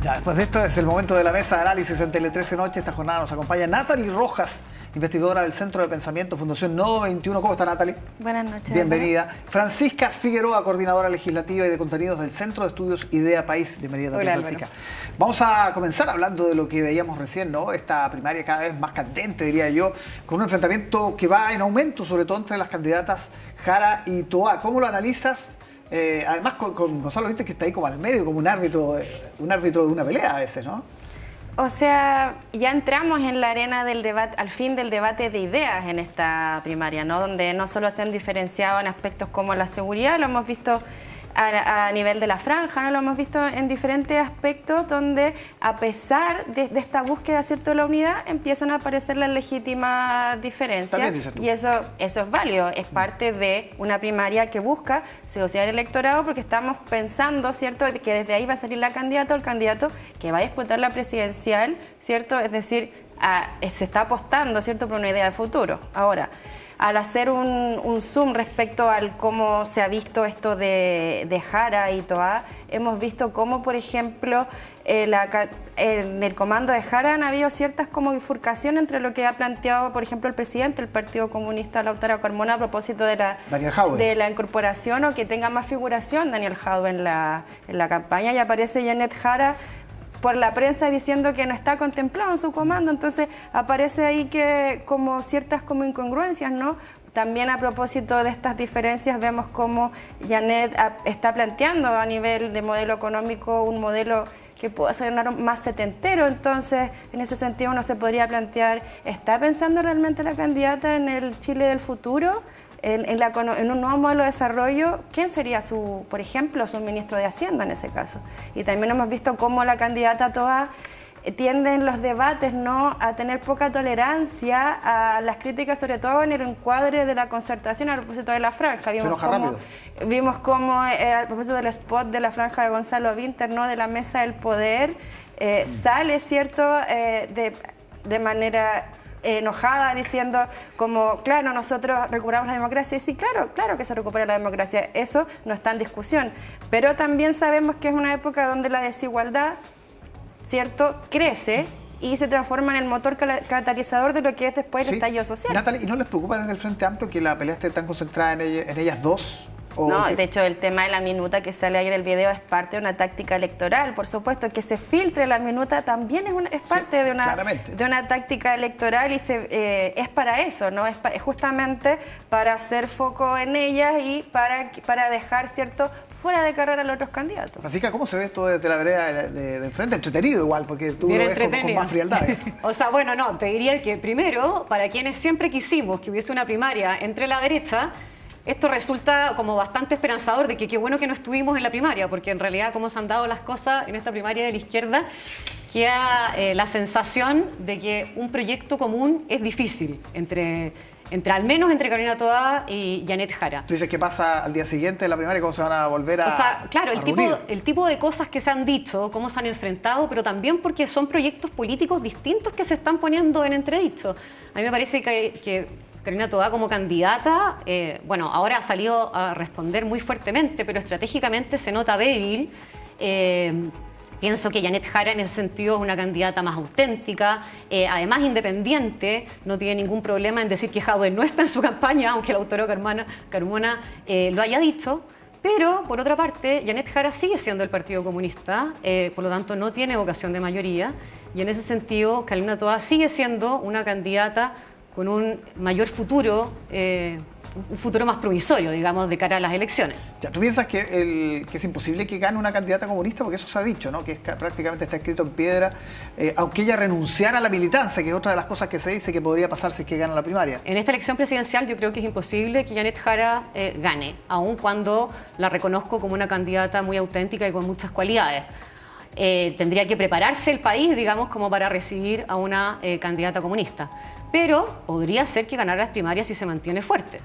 Ya, después de esto es el momento de la mesa de análisis en Tele 13 Noche. Esta jornada nos acompaña Natalie Rojas, investigadora del Centro de Pensamiento Fundación Nodo 21. ¿Cómo está, Natalie? Buenas noches. Bienvenida. Francisca Figueroa, coordinadora legislativa y de contenidos del Centro de Estudios Idea País. Bienvenida también, Hola, Francisca. Vamos a comenzar hablando de lo que veíamos recién, ¿no? Esta primaria cada vez más candente, diría yo, con un enfrentamiento que va en aumento, sobre todo entre las candidatas Jara y Toá. ¿Cómo lo analizas? Además con Gonzalo Vintes, que está ahí como al medio, como un árbitro de una pelea a veces, ¿no? O sea, ya entramos en la arena del debate, al fin del debate de ideas en esta primaria, ¿no? Donde no solo se han diferenciado en aspectos como la seguridad, lo hemos visto a nivel de la franja, ¿no? Lo hemos visto en diferentes aspectos donde, a pesar de esta búsqueda, ¿cierto?, de la unidad, empiezan a aparecer las legítimas diferencias. Y eso es válido, es parte de una primaria que busca seducir al electorado, porque estamos pensando, ¿cierto?, que desde ahí va a salir la candidata o el candidato que va a disputar la presidencial, ¿cierto? Es decir, se está apostando, ¿cierto?, por una idea de futuro. Ahora, al hacer un zoom respecto al cómo se ha visto esto de Jara y Toá, hemos visto cómo, por ejemplo, en el comando de Jara han habido ciertas como bifurcación entre lo que ha planteado, por ejemplo, el presidente del Partido Comunista, Lautaro Carmona, a propósito de la incorporación o que tenga más figuración Daniel Jadwe en la campaña, y aparece Janet Jara por la prensa diciendo que no está contemplado en su comando. Entonces aparece ahí que como ciertas como incongruencias, ¿no? También a propósito de estas diferencias vemos cómo Janet está planteando a nivel de modelo económico un modelo que pueda ser más setentero. Entonces, en ese sentido uno se podría plantear, ¿está pensando realmente la candidata en el Chile del futuro? En un nuevo modelo de desarrollo, ¿quién sería, por ejemplo, su ministro de Hacienda en ese caso? Y también hemos visto cómo la candidata Toá tiende en los debates, ¿no?, a tener poca tolerancia a las críticas, sobre todo en el encuadre de la concertación a propósito de la franja. Vimos cómo a propósito del spot de la franja de Gonzalo Vintes, ¿no?, de la mesa del poder, sale, ¿cierto?, de manera enojada, diciendo como, claro, nosotros recuperamos la democracia. Y sí, claro que se recupera la democracia, eso no está en discusión, pero también sabemos que es una época donde la desigualdad, ¿cierto?, crece y se transforma en el motor catalizador de lo que es después el estallido social. Natalie, ¿y no les preocupa desde el Frente Amplio que la pelea esté tan concentrada en ellas dos? No, de hecho el tema de la minuta que sale ahí en el video es parte de una táctica electoral. Por supuesto, que se filtre la minuta también es parte de una táctica electoral, y es para eso, ¿no? Es justamente para hacer foco en ellas y para dejar, ¿cierto?, fuera de carrera a los otros candidatos. Francisca, ¿cómo se ve esto desde la vereda de enfrente? Entretenido igual, porque tú lo ves con más frialdad. O sea, bueno, no, te diría que primero, para quienes siempre quisimos que hubiese una primaria entre la derecha, esto resulta como bastante esperanzador, de que qué bueno que no estuvimos en la primaria, porque en realidad cómo se han dado las cosas en esta primaria de la izquierda, queda la sensación de que un proyecto común es difícil al menos entre Carolina Toá y Janet Jara. ¿Tú dices qué pasa al día siguiente de la primaria? ¿Cómo se van a volver a, o sea, claro, reunir? el tipo de cosas que se han dicho, cómo se han enfrentado, pero también porque son proyectos políticos distintos que se están poniendo en entredicho. A mí me parece que Carolina Toá como candidata, bueno, ahora ha salido a responder muy fuertemente, pero estratégicamente se nota débil. Pienso que Janet Jara en ese sentido es una candidata más auténtica, además independiente, no tiene ningún problema en decir que Jadwe no está en su campaña, aunque el autor Carmona lo haya dicho. Pero, por otra parte, Janet Jara sigue siendo el Partido Comunista, por lo tanto no tiene vocación de mayoría, y en ese sentido Carolina Toá sigue siendo una candidata con un mayor futuro, un futuro más provisorio, digamos, de cara a las elecciones. Ya, ¿tú piensas que es imposible que gane una candidata comunista? Porque eso se ha dicho, ¿no? Que prácticamente está escrito en piedra, aunque ella renunciara a la militancia, que es otra de las cosas que se dice que podría pasar si es que gana la primaria. En esta elección presidencial yo creo que es imposible que Janet Jara gane, aun cuando la reconozco como una candidata muy auténtica y con muchas cualidades. Tendría que prepararse el país, digamos, como para recibir a una candidata comunista. Pero podría ser que ganara las primarias si se mantiene fuerte.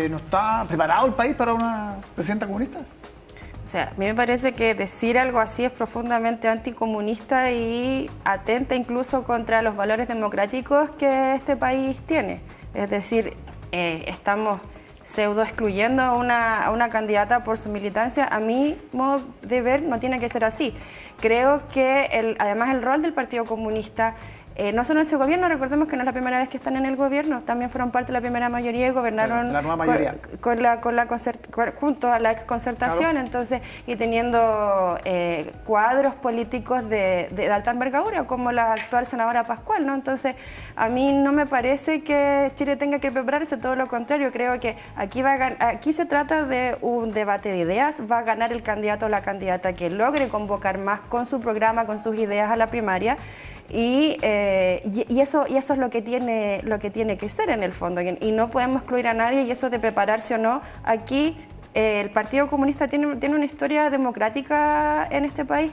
¿No está preparado el país para una presidenta comunista? O sea, a mí me parece que decir algo así es profundamente anticomunista y atenta incluso contra los valores democráticos que este país tiene. Es decir, estamos pseudo excluyendo a una candidata por su militancia, a mi modo de ver no tiene que ser así. Creo que además el rol del Partido Comunista, no solo en este gobierno, recordemos que no es la primera vez que están en el gobierno, también fueron parte de la primera mayoría y gobernaron la nueva mayoría. Junto a la exconcertación, claro. Entonces, y teniendo cuadros políticos de alta envergadura, como la actual senadora Pascual, ¿no? Entonces, a mí no me parece que Chile tenga que prepararse, todo lo contrario, creo que aquí se trata de un debate de ideas, va a ganar el candidato o la candidata que logre convocar más con su programa, con sus ideas a la primaria. Y eso es lo que tiene que ser en el fondo, y no podemos excluir a nadie, y eso de prepararse o no, aquí el Partido Comunista tiene una historia democrática en este país,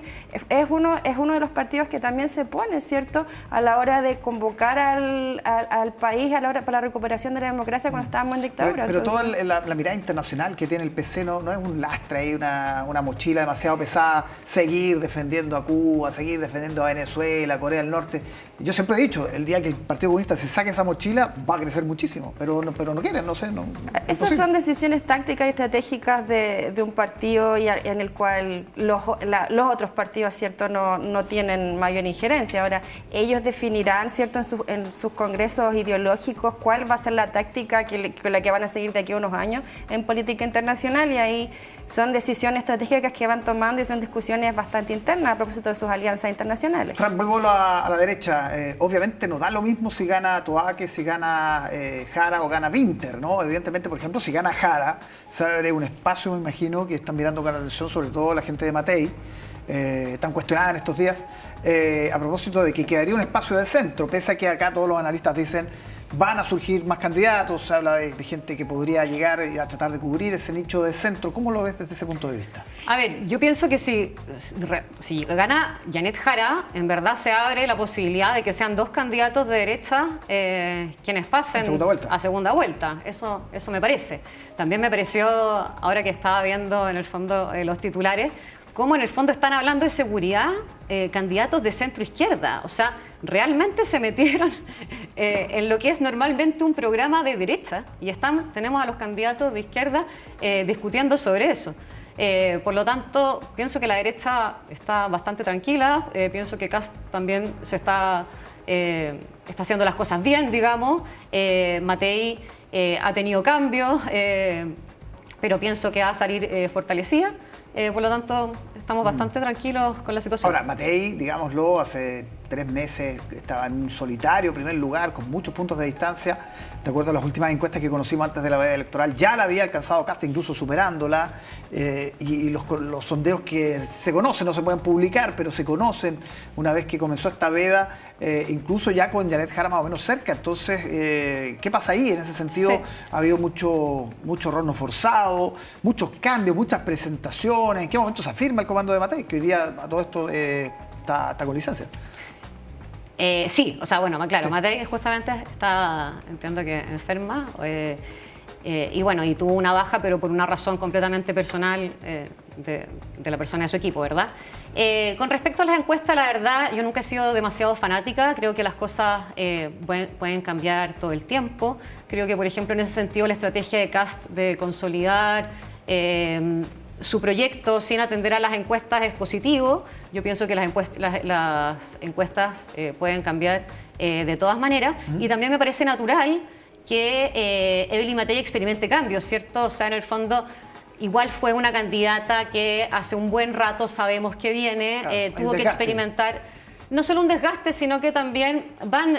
es uno de los partidos que también se pone, ¿cierto?, a la hora de convocar al país para la recuperación de la democracia cuando estábamos en dictadura. Pero toda la mirada internacional que tiene el PC no es un lastre ahí, una mochila demasiado pesada, seguir defendiendo a Cuba, seguir defendiendo a Venezuela, Corea del Norte. Yo siempre he dicho, el día que el Partido Comunista se saque esa mochila va a crecer muchísimo, pero no quieren, no sé. Esas son decisiones tácticas y estratégicas de un partido en el cual los otros partidos, ¿cierto?, no tienen mayor injerencia. Ahora, ellos definirán, ¿cierto?, en sus congresos ideológicos cuál va a ser la táctica con la que van a seguir de aquí a unos años en política internacional, y ahí son decisiones estratégicas que van tomando y son discusiones bastante internas a propósito de sus alianzas internacionales. Fran, vuelvo a la derecha. Obviamente no da lo mismo si gana Toá que si gana Jara o gana Winter, ¿no? Evidentemente, por ejemplo, si gana Jara, se abre un espacio, me imagino, que están mirando con atención, sobre todo la gente de Matei, tan cuestionada en estos días, a propósito de que quedaría un espacio de centro, pese a que acá todos los analistas dicen van a surgir más candidatos, se habla de gente que podría llegar a tratar de cubrir ese nicho de centro. ¿Cómo lo ves desde ese punto de vista? A ver, yo pienso que si gana Janet Jara, en verdad se abre la posibilidad de que sean dos candidatos de derecha quienes pasen a segunda vuelta. Eso me parece. También me pareció, ahora que estaba viendo en el fondo los titulares, cómo en el fondo están hablando de seguridad candidatos de centro-izquierda. O sea, realmente se metieron en lo que es normalmente un programa de derecha, y tenemos a los candidatos de izquierda discutiendo sobre eso. Por lo tanto, pienso que la derecha está bastante tranquila, pienso que Kast también está haciendo las cosas bien, digamos. Matei ha tenido cambios, pero pienso que va a salir fortalecida. Por lo tanto, estamos bastante tranquilos con la situación. Ahora, Matei, digámoslo, hace 3 meses estaba en un solitario primer lugar, con muchos puntos de distancia. De acuerdo a las últimas encuestas que conocimos antes de la veda electoral, ya la había alcanzado Kast, incluso superándola. Y los sondeos que se conocen, no se pueden publicar, pero se conocen una vez que comenzó esta veda, incluso ya con Janet Jara más o menos cerca. Entonces, ¿qué pasa ahí? En ese sentido, sí, ha habido mucho horno forzado, muchos cambios, muchas presentaciones. ¿En qué momento se afirma el comando de Matei, que hoy día a todo esto está con licencia? Sí, o sea, bueno, claro, sí. Matei justamente entiendo que enferma, y bueno, y tuvo una baja, pero por una razón completamente personal de la persona de su equipo, ¿verdad? Con respecto a las encuestas, la verdad, yo nunca he sido demasiado fanática, creo que las cosas pueden cambiar todo el tiempo. Creo que, por ejemplo, en ese sentido, la estrategia de Kast de consolidar su proyecto sin atender a las encuestas es positivo. Yo pienso que las encuestas pueden cambiar de todas maneras, y también me parece natural que Evelyn Matei experimente cambios, ¿cierto? O sea, en el fondo, igual fue una candidata que hace un buen rato sabemos que viene, claro, tuvo que experimentar no solo un desgaste, sino que también van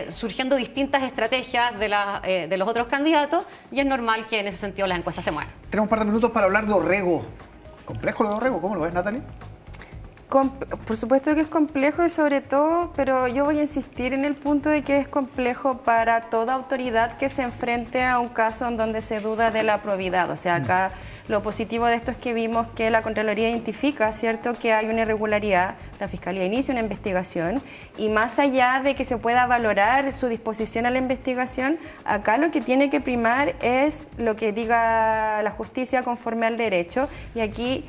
surgiendo distintas estrategias de los otros candidatos, y es normal que en ese sentido las encuestas se muevan. Tenemos un par de minutos para hablar de Orrego. ¿Complejo lo de Orrego? ¿Cómo lo ves, Natalie? Por supuesto que es complejo, y sobre todo, pero yo voy a insistir en el punto de que es complejo para toda autoridad que se enfrente a un caso en donde se duda de la probidad. O sea, acá lo positivo de esto es que vimos que la Contraloría identifica, ¿cierto?, que hay una irregularidad, la Fiscalía inicia una investigación, y más allá de que se pueda valorar su disposición a la investigación, acá lo que tiene que primar es lo que diga la justicia conforme al derecho, y aquí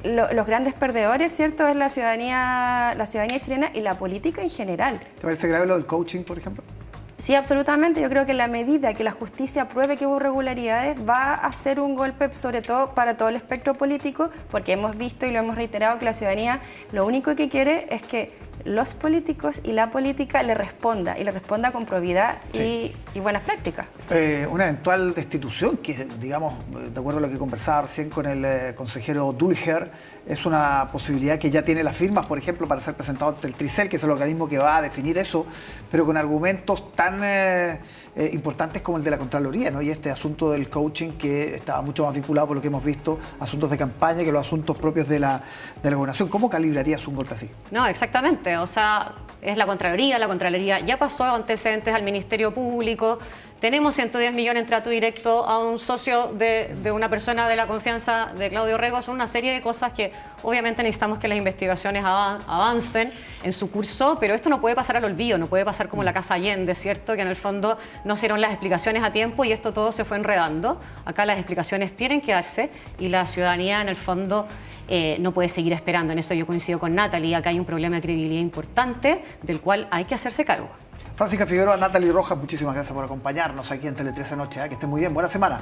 los grandes perdedores, ¿cierto?, es la ciudadanía chilena y la política en general. ¿Te parece grave lo del coaching, por ejemplo? Sí, absolutamente. Yo creo que en la medida que la justicia pruebe que hubo irregularidades, va a ser un golpe, sobre todo para todo el espectro político, porque hemos visto y lo hemos reiterado que la ciudadanía lo único que quiere es que los políticos y la política le responda, y le responda con probidad y buenas prácticas. Una eventual destitución, que digamos, de acuerdo a lo que conversaba recién con el consejero Dulger, es una posibilidad que ya tiene las firmas, por ejemplo, para ser presentado ante el Tricel, que es el organismo que va a definir eso, pero con argumentos tan importantes como el de la Contraloría, ¿no? Y este asunto del coaching, que estaba mucho más vinculado, por lo que hemos visto, asuntos de campaña que los asuntos propios de la gobernación. ¿Cómo calibrarías un golpe así? No, exactamente. O sea, es la Contraloría ya pasó antecedentes al Ministerio Público. Tenemos 110 millones en trato directo a un socio de una persona de la confianza de Claudio Rego. Son una serie de cosas que obviamente necesitamos que las investigaciones avancen en su curso, pero esto no puede pasar al olvido, no puede pasar como la Casa Allende, ¿cierto? Que en el fondo no se dieron las explicaciones a tiempo y esto todo se fue enredando. Acá las explicaciones tienen que darse y la ciudadanía en el fondo no puede seguir esperando. En eso yo coincido con Natalie. Acá hay un problema de credibilidad importante del cual hay que hacerse cargo. Francisca Figueroa, Natalie Rojas, muchísimas gracias por acompañarnos aquí en Tele 13 Noche. Que estén muy bien, buena semana.